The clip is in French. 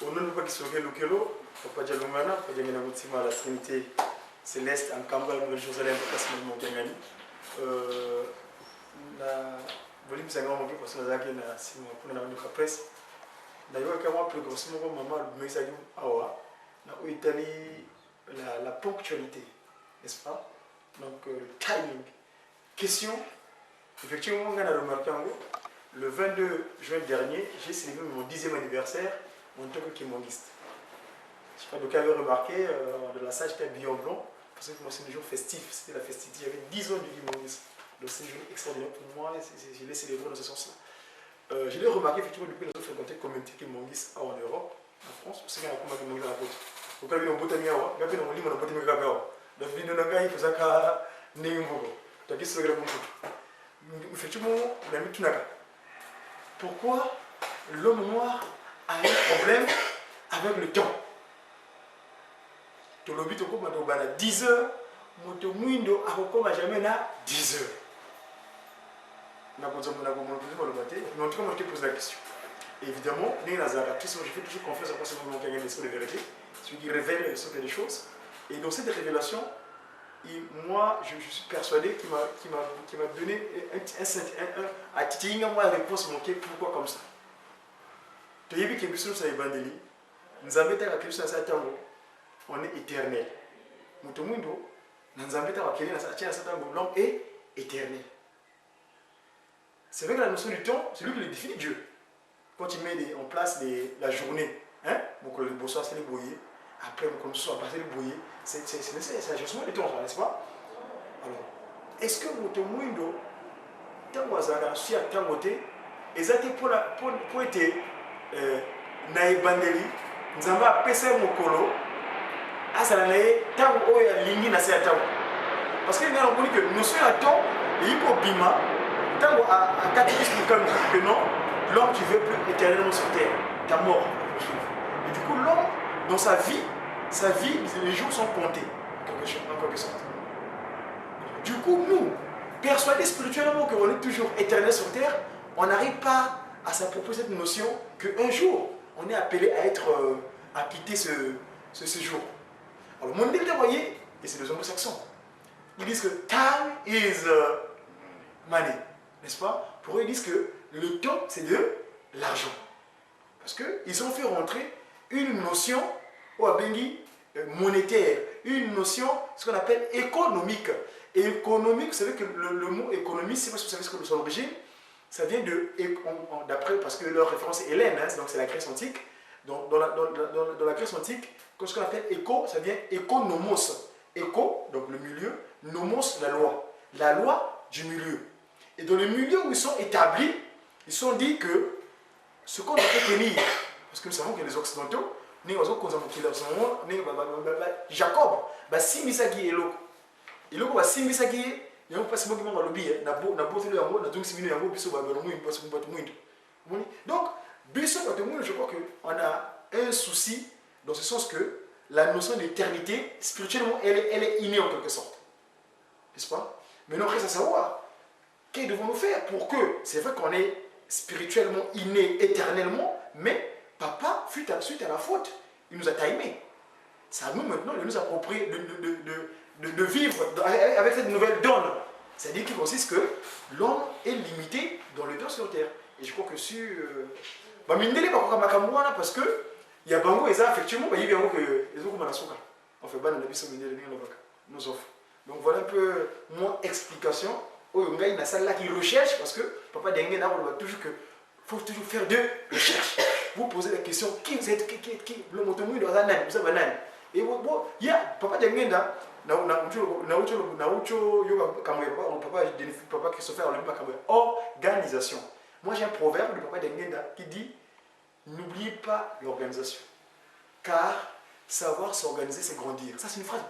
Au nom de Papa Kisoke Lokelo, Papa Djalungana, Papa Djangana Goutima, la Trinité Céleste, en Kamba, Nouvelle-Jérusalem, Papa Simon Montengani. Na volume 50, parce que na Simon pour la presse. D'ailleurs, quand moi, plus grosso modo, maman, le message awa, na Italie, la ponctualité, n'est-ce pas? Donc, le timing. Question, effectivement, on a remarqué en gros, le 22 juin dernier, j'ai célébré mon 10e anniversaire en tant que kimonguiste. Je ne sais pas, donc avait remarqué, de la salle, j'étais habillé en blanc, parce que moi, c'est un jour festif, c'était la festivité, j'avais 10 ans de kimonguisme. Donc, c'est un jour extraordinaire pour moi, je l'ai célébré dans ce sens-là. Je l'ai remarqué, effectivement, depuis que nous avons fréquenté la communauté kimonguiste en Europe, en France, parce qu'il y a un combat kimonguiste à la côte. Donc, quand il y a un botanier, il y a un livre dans le botanier. Donc, il y a un gars, il faut ça qu'il y ait un bogo. Donc, il y a un bogo. Effectivement, on a mis tout naga. Pourquoi l'homme noir a un problème avec le temps? Tu l'as vu, tu as 10 heures, tu as jamais 10 heures. Mais en tout cas, moi, je te pose la question. Évidemment, je fais toujours confiance à ce moment qui a une leçon de vérité, celui qui révèle des choses. Et dans cette révélation, moi, je suis persuadé qu'il m'a donné une réponse manquée. Pourquoi comme ça? Tu as vu que nous avons été à la on est éternel. L'homme est éternel. C'est vrai que la notion du temps, c'est lui qui le définit Dieu. Quand il met en place la journée, hein, le bonsoir, c'est le bouillir. Après, comme ça, passer le bouillir, c'est l'ajustement du temps, n'est-ce pas? Alors, est-ce que votre monde, tant que vous avez un temps voté, exactement pour être naïbandeli, nous avons appelé ça mon colo, à ça naïe, tant que vous avez ligné dans ce temps. Parce que nous avons dit que nous sommes à temps, et il faut bima, tant que à 4 comme que non, l'homme qui veut plus éternellement sur terre, ta mort. Et du coup, l'homme, dans sa vie, les jours sont comptés, en quelque sorte. Du coup, nous, persuadés spirituellement qu'on est toujours éternel sur terre, on n'arrive pas à s'approprier cette notion qu'un jour, on est appelé à quitter ce jour. Alors, mon Dieu, vous voyez, et c'est les anglo-saxons, ils disent que time is money, n'est-ce pas? Pour eux, ils disent que le temps, c'est de l'argent. Parce qu'ils ont fait rentrer une notion monétaire, une notion, ce qu'on appelle économique. Et économique, vous savez que le mot économie, c'est parce que vous savez ce que son origine, ça vient d'après, parce que leur référence est Hélène, hein, donc c'est la Grèce antique. Dans la Grèce antique, ce qu'on appelle éco, ça vient économos. Éco, donc le milieu, nomos, la loi du milieu. Et dans le milieu où ils sont établis, ils sont dit que ce qu'on doit tenir, parce que nous savons que les Occidentaux, Jacob, si Misaki est là, il a si Misaki, il n'y a pas si beaucoup de lobby, donc, je crois qu'on a un souci dans ce sens que la notion d'éternité, spirituellement, elle est innée en quelque sorte. N'est-ce pas? Mais non, reste à savoir, que devons-nous faire pour que, c'est vrai qu'on est spirituellement inné éternellement, mais papa, suite à la faute, il nous a timé. C'est à nous maintenant de nous approprier, de vivre avec cette nouvelle donne. C'est-à-dire qu'il consiste que l'homme est limité dans le temps sur terre. Et je crois que sur... parce que il y a bango et ça, effectivement, il y a que les autres on fait ban la vie sur nos offres. Donc voilà un peu mon explication. Il y a une salle là qui recherche parce que papa Dengue n'a toujours que faut toujours faire de recherche. Vous posez la question qui vous êtes, qui le motomou dans un an, vous savez un an. Et bon, il y a papa Dengue papa Christopher organisation. Moi j'ai un proverbe de papa Dengue qui dit n'oubliez pas l'organisation, car savoir s'organiser c'est grandir. Ça c'est une phrase